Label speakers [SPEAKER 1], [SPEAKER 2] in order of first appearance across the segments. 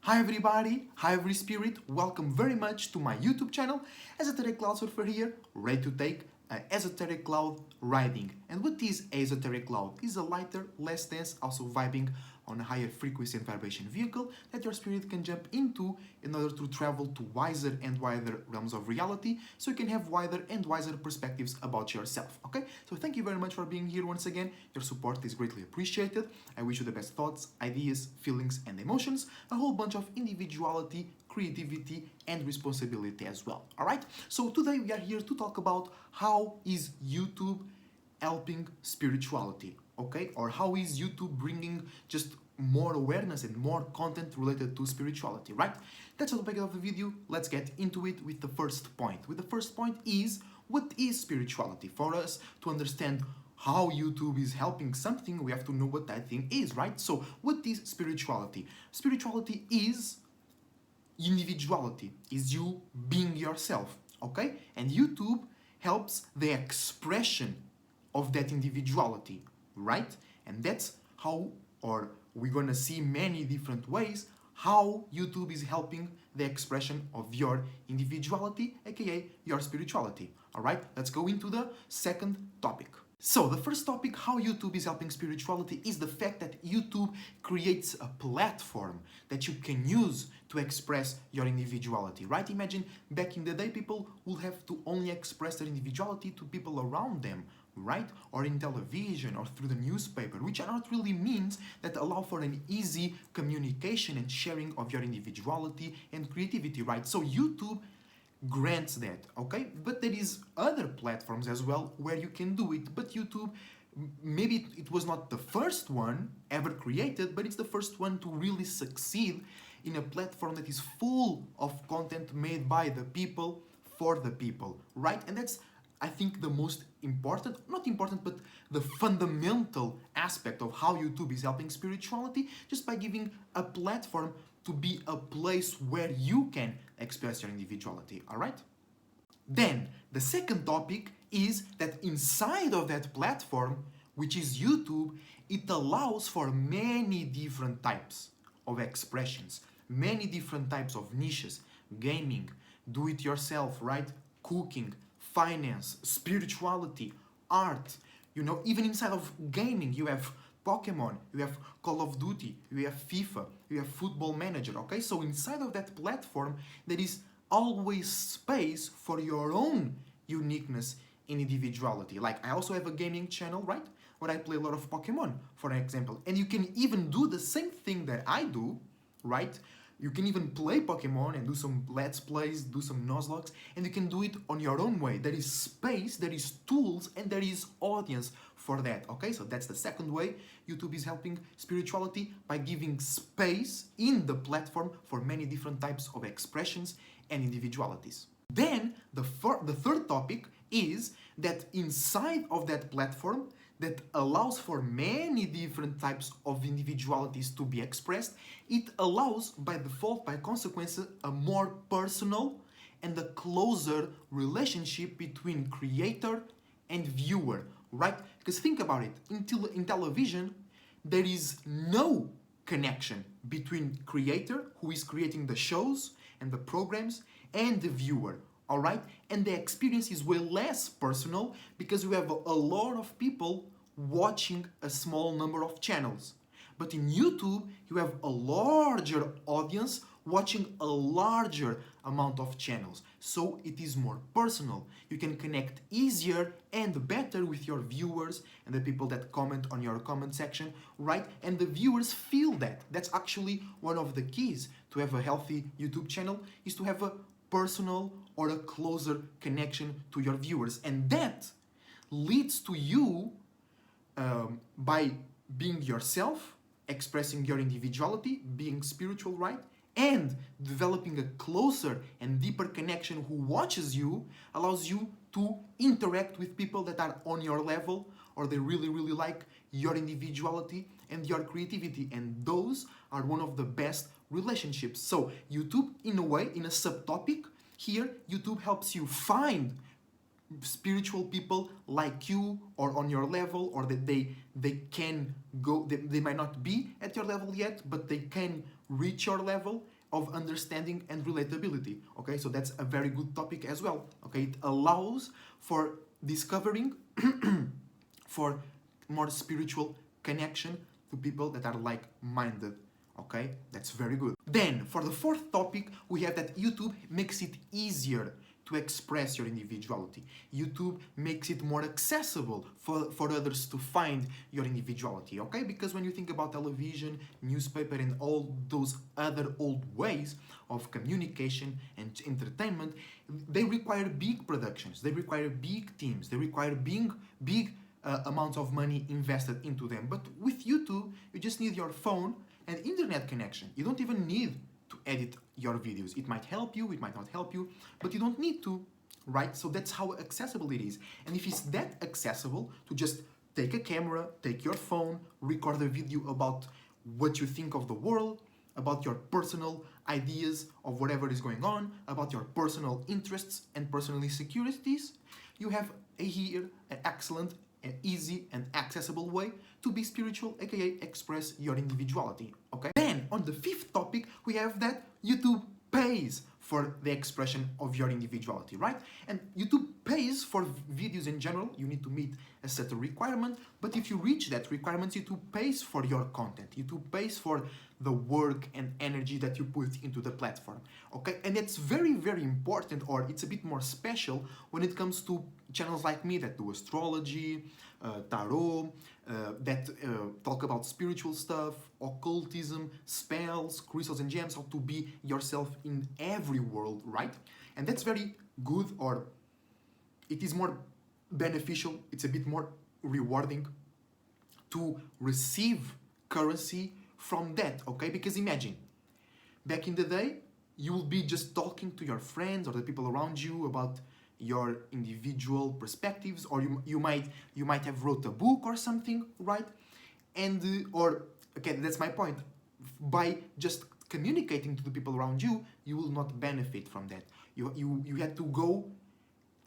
[SPEAKER 1] Hi everybody, hi every spirit, welcome very much to my YouTube channel. EsotericCloudSurfer here, ready to take an esoteric cloud riding. And what is esoteric cloud? It's a lighter, less dense, also vibing on a higher frequency and vibration vehicle that your spirit can jump into in order to travel to wiser and wider realms of reality, so you can have wider and wiser perspectives about yourself, okay? So thank you very much for being here once again. Your support is greatly appreciated. I wish you the best thoughts, ideas, feelings, and emotions, a whole bunch of individuality, creativity, and responsibility as well, all right? So today we are here to talk about how is YouTube helping spirituality, okay? Or how is YouTube bringing just more awareness and more content related to spirituality, right? That's the topic of the video. Let's get into it with the first point. The first point is, what is spirituality? For us to understand how YouTube is helping something, we have to know what that thing is, right? So what is spirituality? Spirituality is individuality, is you being yourself, okay? And YouTube helps the expression of that individuality, right? And that's how, or we're gonna see many different ways how YouTube is helping the expression of your individuality, aka your spirituality. All right, let's go into the second topic. So the first topic, how YouTube is helping spirituality, is the fact that YouTube creates a platform that you can use to express your individuality, right? Imagine back in the day, people will have to only express their individuality to people around them, right? Or in television or through the newspaper, which are not really means that allow for an easy communication and sharing of your individuality and creativity, right? So YouTube grants that, okay? But there is other platforms as well where you can do it, but YouTube, maybe it was not the first one ever created, but it's the first one to really succeed in a platform that is full of content made by the people for the people, right? And that's, I think, the most important, not important, but the fundamental aspect of how YouTube is helping spirituality, just by giving a platform to be a place where you can express your individuality, all right? Then, the second topic is that inside of that platform, which is YouTube, it allows for many different types of expressions, many different types of niches, gaming, do-it-yourself, right? Cooking, finance, spirituality, art, you know, even inside of gaming, you have Pokemon, you have Call of Duty, you have FIFA, you have Football Manager, okay? So inside of that platform, there is always space for your own uniqueness and individuality. Like, I also have a gaming channel, right? Where I play a lot of Pokemon, for example. And you can even do the same thing that I do, right? You can even play Pokemon and do some Let's Plays, do some Nuzlockes, and you can do it on your own way. There is space, there is tools, and there is audience for that, okay? So that's the second way YouTube is helping spirituality, by giving space in the platform for many different types of expressions and individualities. Then, the third topic is that inside of that platform, that allows for many different types of individualities to be expressed, it allows, by default, by consequence, a more personal and a closer relationship between creator and viewer, right? Because think about it, in television, there is no connection between creator, who is creating the shows and the programs, and the viewer, all right? And the experience is way less personal, because we have a lot of people watching a small number of channels. But in YouTube, you have a larger audience watching a larger amount of channels. So it is more personal. You can connect easier and better with your viewers and the people that comment on your comment section, right? And the viewers feel that. That's actually one of the keys to have a healthy YouTube channel, is to have a personal or a closer connection to your viewers. And that leads to you, by being yourself, expressing your individuality, being spiritual, right? And developing a closer and deeper connection who watches you, allows you to interact with people that are on your level, or they really, really like your individuality and your creativity. And those are one of the best relationships. So YouTube, in a way, in a subtopic, here, YouTube helps you find spiritual people like you or on your level, or that they can go, they might not be at your level yet, but they can reach your level, of understanding and relatability. Okay, so that's a very good topic as well. Okay, it allows for discovering for more spiritual connection to people that are like-minded. Okay, that's very good. Then for the fourth topic, we have that YouTube makes it easier to express your individuality. YouTube makes it more accessible for others to find your individuality, okay? Because when you think about television, newspaper, and all those other old ways of communication and entertainment, they require big productions, they require big teams, they require big amounts of money invested into them. But with YouTube, you just need your phone and internet connection. You don't even need to edit your videos. It might help you, it might not help you, but you don't need to, right? So that's how accessible it is. And if it's that accessible to just take a camera, take your phone, record a video about what you think of the world, about your personal ideas of whatever is going on, about your personal interests and personal insecurities, you have here an excellent and easy and accessible way to be spiritual, aka express your individuality, okay? Then, on the fifth topic, we have that YouTube pays for the expression of your individuality, right? And YouTube pays for videos in general. You need to meet a certain requirement, but if you reach that requirement, YouTube pays for your content. YouTube pays for the work and energy that you put into the platform, okay? And it's very, very important, or it's a bit more special when it comes to channels like me that do astrology, tarot, that talk about spiritual stuff, occultism, spells, crystals and gems, how to be yourself in every world, right? And that's very good, or it is more beneficial, it's a bit more rewarding to receive currency from that, okay? Because imagine, back in the day, you will be just talking to your friends or the people around you about your individual perspectives, or you might have wrote a book or something, right? And or okay, that's my point. By just communicating to the people around you, you will not benefit from that. You had to go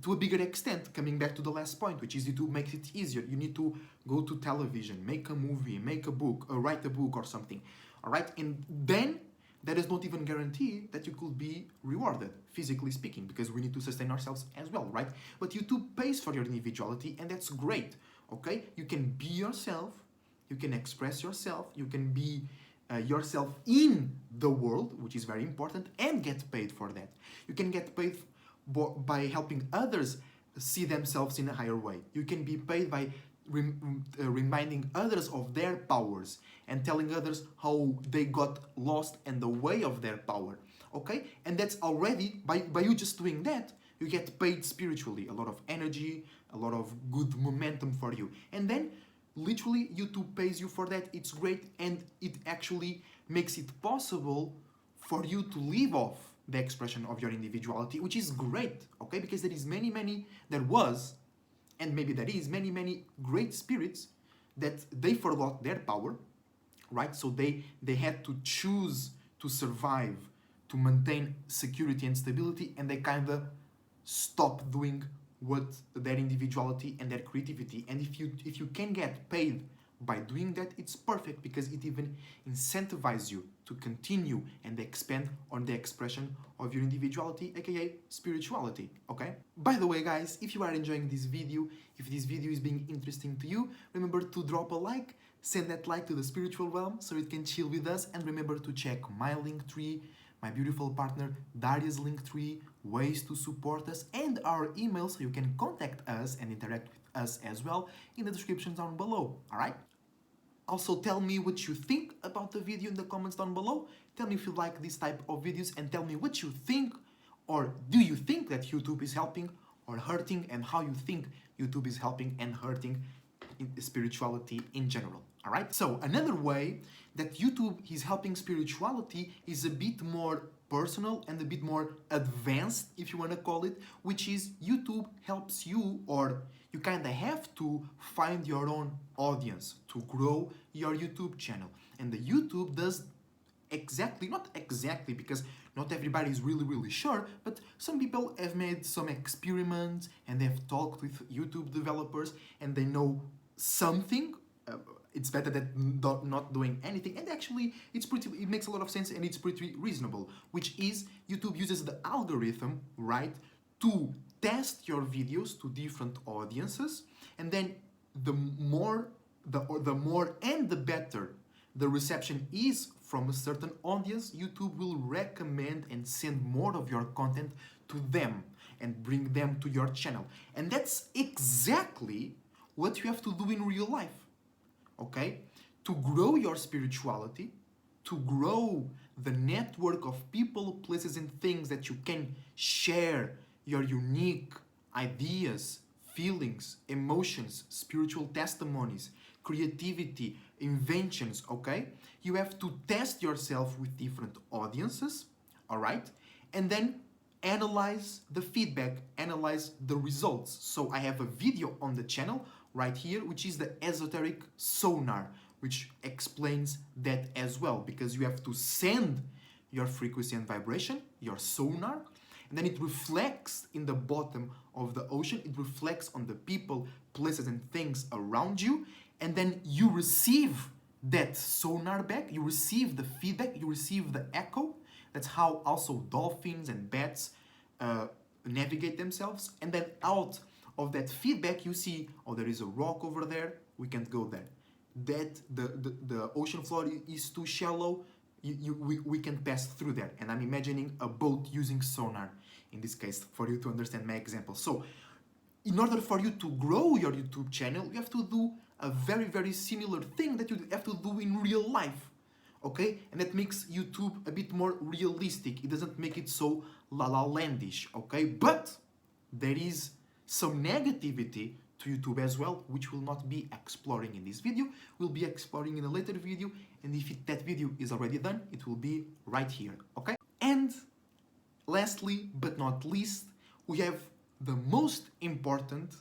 [SPEAKER 1] to a bigger extent, coming back to the last point, which is YouTube makes it easier. You need to go to television, make a movie, make a book, or write a book or something, all right? And then that does not even guarantee that you could be rewarded, physically speaking, because we need to sustain ourselves as well, right? But YouTube pays for your individuality, and that's great, okay? You can be yourself, you can express yourself, you can be yourself in the world, which is very important, and get paid for that. You can get paid by helping others see themselves in a higher way. You can be paid by reminding others of their powers and telling others how they got lost in the way of their power, okay? And that's already, by you just doing that, you get paid spiritually, a lot of energy, a lot of good momentum for you. And then, literally, YouTube pays you for that. It's great, and it actually makes it possible for you to live off the expression of your individuality, which is great, okay? Because there was, and maybe there is, many great spirits that they forgot their power, right? So they had to choose to survive, to maintain security and stability, and they kind of stopped doing what their individuality and their creativity. And if you can get paid by doing that, it's perfect, because it even incentivizes you to continue and expand on the expression of your individuality, aka spirituality, okay? By the way, guys, if you are enjoying this video, if this video is being interesting to you, remember to drop a like, send that like to the spiritual realm so it can chill with us, and remember to check my Linktree, my beautiful partner Daria's Linktree, ways to support us, and our email so you can contact us and interact with us as well in the description down below, alright? Also, tell me what you think about the video in the comments down below. Tell me if you like this type of videos, and tell me what you think, or do you think that YouTube is helping or hurting, and how you think YouTube is helping and hurting in spirituality in general, all right? So another way that YouTube is helping spirituality is a bit more personal and a bit more advanced, if you want to call it, which is YouTube helps you, or you kind of have to find your own audience to grow your YouTube channel. And the YouTube does not exactly, because not everybody is really sure, but some people have made some experiments and they've talked with YouTube developers and they know something, it's better than not doing anything. And actually, it makes a lot of sense and it's pretty reasonable, which is YouTube uses the algorithm, right, to test your videos to different audiences, and then the more and the better the reception is from a certain audience, YouTube will recommend and send more of your content to them and bring them to your channel. And that's exactly what you have to do in real life, okay? To grow your spirituality, to grow the network of people, places, and things that you can share your unique ideas, feelings, emotions, spiritual testimonies, creativity, inventions, okay? You have to test yourself with different audiences, all right? And then analyze the feedback, analyze the results. So I have a video on the channel right here, which is the esoteric sonar, which explains that as well, because you have to send your frequency and vibration, your sonar, and then it reflects in the bottom of the ocean. It reflects on the people, places, and things around you, and then you receive that sonar back, you receive the feedback, you receive the echo. That's how also dolphins and bats navigate themselves. And then out of that feedback, you see, oh, there is a rock over there, we can't go there. That the ocean floor is too shallow, we can pass through there. And I'm imagining a boat using sonar in this case for you to understand my example. So in order for you to grow your YouTube channel, you have to do a very, very similar thing that you have to do in real life, okay? And that makes YouTube a bit more realistic. It doesn't make it so la-la landish, okay? But there is some negativity to YouTube as well, which we'll not be exploring in this video. We'll be exploring in a later video, and if that video is already done, it will be right here, okay? And lastly, but not least, we have the most important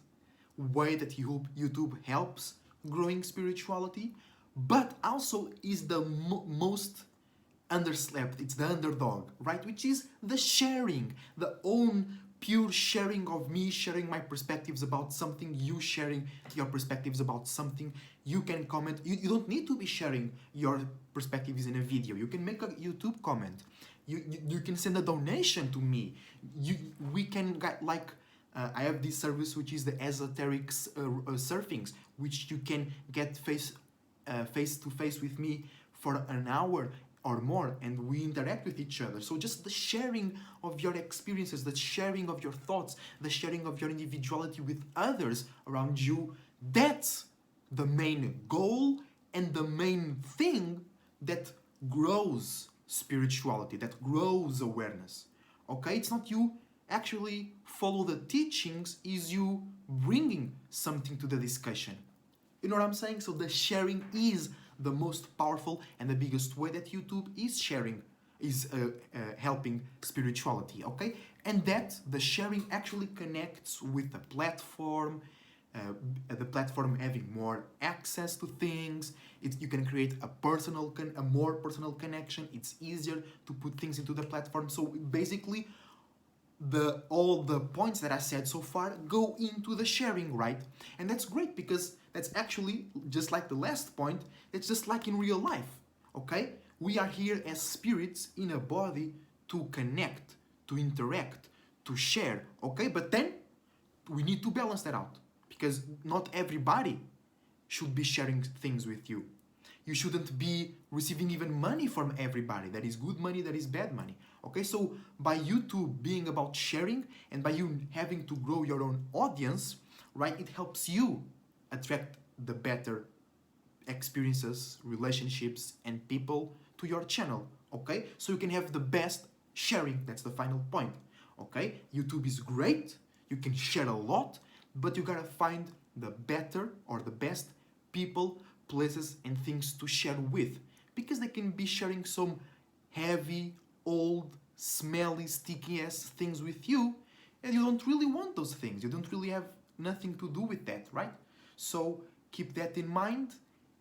[SPEAKER 1] way that YouTube helps growing spirituality, but also is the most underslept. It's the underdog, right? Which is the sharing, the own pure sharing of me sharing my perspectives about something, you sharing your perspectives about something. You can comment. You don't need to be sharing your perspectives in a video. You can make a YouTube comment. You can send a donation to me. We can get like I have this service which is the esoteric surfings, which you can get face to face with me for an hour or more, and we interact with each other. So just the sharing of your experiences, the sharing of your thoughts, the sharing of your individuality with others around you, that's the main goal and the main thing that grows spirituality, that grows awareness, okay? It's not you actually follow the teachings, is you bringing something to the discussion. You know what I'm saying? So the sharing is the most powerful and the biggest way that YouTube is sharing, is helping spirituality, okay? And that the sharing actually connects with the platform having more access to things. You can create a more personal connection. It's easier to put things into the platform. So basically, all the points that I said so far go into the sharing, right? And that's great because that's actually just like the last point. It's just like in real life, okay? We are here as spirits in a body to connect, to interact, to share, okay? But then we need to balance that out because not everybody should be sharing things with you. You shouldn't be receiving even money from everybody. That is good money, that is bad money. Okay, so by YouTube being about sharing and by you having to grow your own audience, right, it helps you attract the better experiences, relationships, and people to your channel. Okay, so you can have the best sharing. That's the final point. Okay, YouTube is great. You can share a lot, but you gotta find the better or the best people, places, and things to share with, because they can be sharing some heavy, old, smelly, sticky ass things with you, and you don't really want those things. You don't really have nothing to do with that, right? So keep that in mind,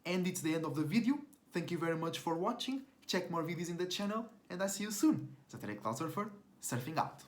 [SPEAKER 1] and it's the end of the video. Thank you very much for watching. Check more videos in the channel, and I see you soon. EsotericCloudSurfer, surfing out.